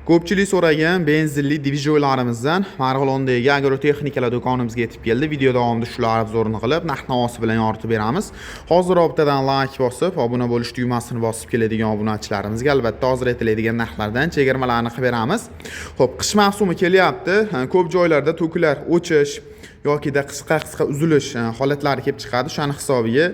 Ko'pchilik so'ragan benzinli dvijokalarimizdan Marg'ilondagi agrotexnikalar do'konimizga yetib keldi. Video davomida shular obzorini qilib, narx-navosi bilan yoritib beramiz. Hozir robitadan like bosib, obuna bo'lish tugmasini bosib keladigan obunachilarimizga albatta hozir aytiladigan narxlardan chegirmalarni qilib beramiz. Xo'p, qish mavsumi kelyapti. Ko'p joylarda to'klar o'chish yoki da qisqa uzilish holatlari kelib chiqadi. Shuni hisobiga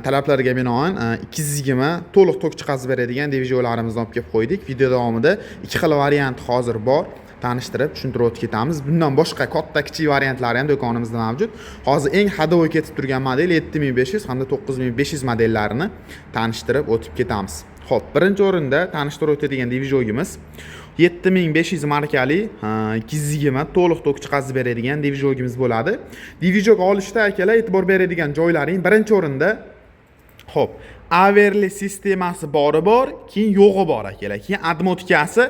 talablarga binoan 220 to'liq tok chiqazib beradigan dvijoklarimizni olib kelib qo'ydik. Video davomida ikki xil variant hozir bor. Tanishtirib, tushuntirib o'tib ketamiz. Bundan boshqa katta kichik variantlari ham do'konimizda mavjud. Hozir eng hadovoy ketib turgan model 7500 hamda 9500 modellarini tanishtirib o'tib ketamiz. Xo'p, birinchi o'rinda tanishtirib o'tadigan dvijogimiz 7500 markali 220 to'liq tok chiqazib beradigan dvijogimiz bo'ladi. Dvijog olishda akalar e'tibor beradigan joylaring birinchi o'rinda xo'p, averli sistemasi bor, keyin yo'g'i bor akalar. Keyin admotkasi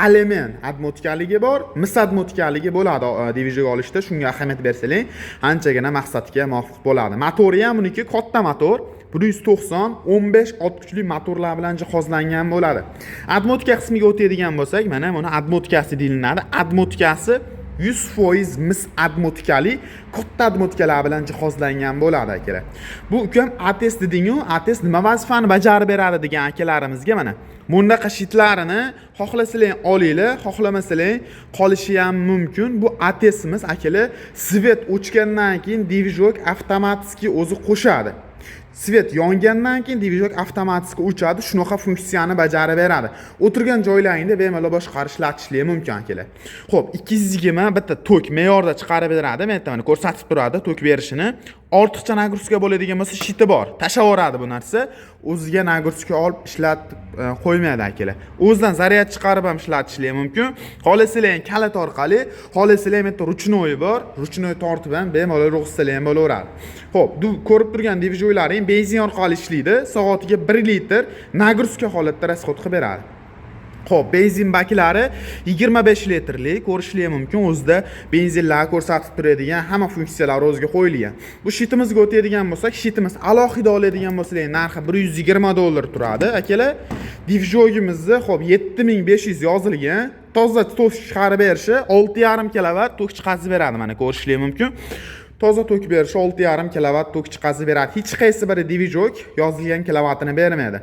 element admotkaligi bor, mis admotkaligi bo'ladi. Dvijog olishda shunga ahamiyat bersalar, anchagina maqsadga muvofiq bo'ladi. Motori ham uniki katta motor. 190 15 ot kuchli motorlar bilan jihozlangan bo'ladi. Admotka qismiga o'tadigan bo'lsak, mana buni admotkasi deyiladi. Admotkasi 100% mis admotkali katta admotkalar bilan jihozlangan bo'ladi akalar. Bu ukam ATS dedingu, ATS nima vazifani bajarib beradi degan akalarimizga mana bundaqa shitlarini xohlasanglar olinglar, xohlamasanglar qolishi ham mumkin. Bu ATSimiz akalar, svet o'chgandan keyin dvijok avtomatik o'zi qo'shadi. Svet yongandan keyin dvijok avtomatik o'chadi, shunaqa funksiyani bajarib beradi. O'tirgan joylaringda bemalol boshqarishlatishligi mumkin akalar. Xo'p, 220 bitta tok me'yorda chiqarib beradi. Men aytaman, ko'rsatib turadi tok berishini. Ortiqcha nagruska bo'ladigan bo'lsa shiti bor. Tashavoradi bu narsa. O'ziga nagruska olib ishlatib qo'ymaydi akalar. O'zidan zaryad chiqarib ham ishlatishligi mumkin. Xohlasalar kalit orqali, xohlasalar ham ruchnoy bor. Ruchnoy tortib ham bemalol ruxsalar ham bo'laveradi. Xo'p, ko'rib turgan dvijoklaring benzin orqali ishlaydi. Soatiga 1 litr nagruska holatda rasxod qilib beradi. Xo'p, benzin baklari 25 litrlik ko'rishligi mumkin. O'zida benzinlar ko'rsatib turadigan hamma funksiyalar o'ziga qo'yilgan. Bu shitimizga o'tadigan bo'lsak, shitimiz alohida oladigan bo'lsalar, narxi $120 turadi. Akalar, dvijogimizni xo'p 7500 yozilgan. Toza tok chiqarib berishi 6,5 kW tok chiqazib beradi. Mana ko'rishligi mumkin. Toza tok berishi 6,5 kW tok chiqazib beradi. Hech qaysi biri dvijok yozilgan kilovatini bermaydi.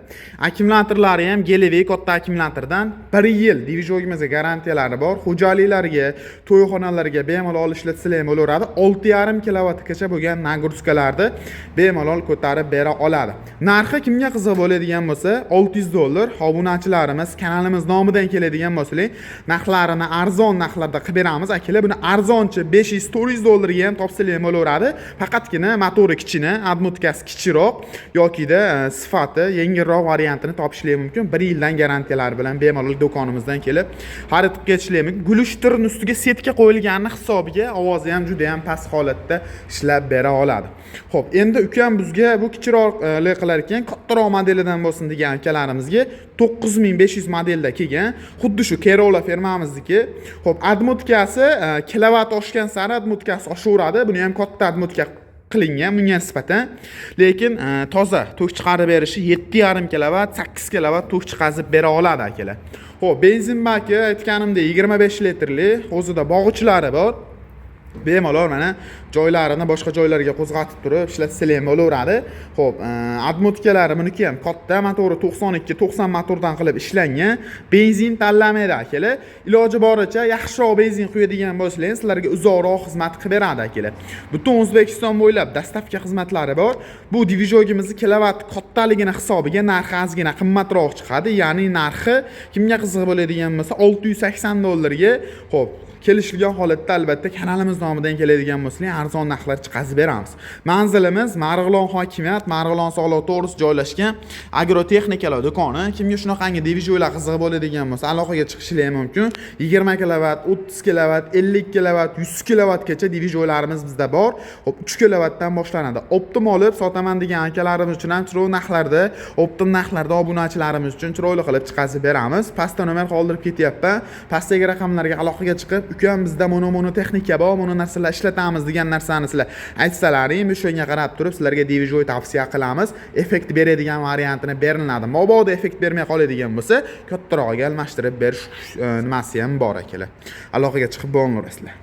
Akkumulyatorlari ham Gelevey katta akkumulyatordan 1 yil dvijogimizga garantiyalari bor. Xo'jaliklarga, to'yxonalarga bemalol ishlatsalar ham bo'laveradi. 6,5 kWgacha bo'lgan nagruskalarni bemalol ko'tarib bera oladi. Narxi kimga qiziq bo'ladigan bo'lsa, $600. Obunachilarimiz kanalimiz nomidan keladigan bo'lsalar, narxlarini arzon narxlarda qilib beramiz. Akalar, buni arzonchi $500-400 ga ham topsalar bo'laveradi. Faqatgina motori kichina, admotkasi kichikroq yoki-da sifati yengilroq variantini topishligi mumkin. 1 yildan garantiyalari bilan bemalol do'konimizdan kelib xarid qilib ketishligi mumkin. Gulishtirning ustiga setka qo'yilgani hisobiga ovozi ham juda ham past holatda ishlab bera oladi. Xo'p, endi ukam bizga bu kichikroq qilar ekan, kattaroq modelidan bo'lsin degan akalarimizga 9500 modelda kelgan, xuddi shu Corolla firmamizniki. Xo'p, admotkasi kilovat oshgan sari admotkasi oshaveradi. Buni ham katta admotka qilingan bunga nisbatan. Lekin toza tok chiqarib berishi 7,5 kW, 8 kW tok chiqazib bera oladi akalar. Xo'p, benzin baki aytganimdek 25 litrli, o'zida bog'ichlari bor. Bemalol mana joylarini boshqa joylarga qo'zg'atib turib ishlatsalar ham bo'laveradi. Xo'p, admotkalari buniki ham katta, motori 92-90 motordan qilib ishlangan. Benzin tanlamaydi akalar. Iloji boricha yaxshiroq benzin quyadigan bo'lsangiz, sizlarga uzoqroq xizmat qilib beradi akalar. Butun O'zbekiston bo'ylab dastavka xizmatlari bor. Bu dvijogimizni kilovat kattaligini hisobiga narxi ozgina qimmatroq chiqadi. Ya'ni narxi kimga qiziq bo'ladigan bo'lsa $680 ga xo'p, kelishilgan holatda albatta kanalimiz nomidan keladigan bo'lsalar, arzon narxlar chiqazib beramiz. Manzilimiz Marg'ilon hokimiyat, Marg'ilon Soliq to'g'risida joylashgan agrotexnikalar do'koni. Kimga shunaqangi dvijoklar qiziq bo'ladigan bo'lsa, aloqaga chiqishlari mumkin. 20 kW, 30 kW, 50 kW, 100 kW gacha dvijoklarimiz bizda bor. Xo'p, 3 kW dan boshlanadi. Optim olib sotaman degan akalarimiz uchun ham chiroyli narxlarda, optim narxlarda obunachilarimiz uchun chiroyli qilib chiqazib beramiz. Pastda nomer qoldirib ketyapman. Pastdagi raqamlarga aloqaga chiqib, ukam bizda mono texnika bor, mono narsalar ishlatamiz degan narsani sizlar aytsalaring, biz shunga qarab turib sizlarga DiviJoy tavsiya qilamiz. Effekt beradigan variantini beriladi. Mabodo effekt bermay qoladigan bo'lsa, kattaroqga almashtirib berish nimasi ham bor akalar. Aloqaga chiqib bo'linglar sizlar.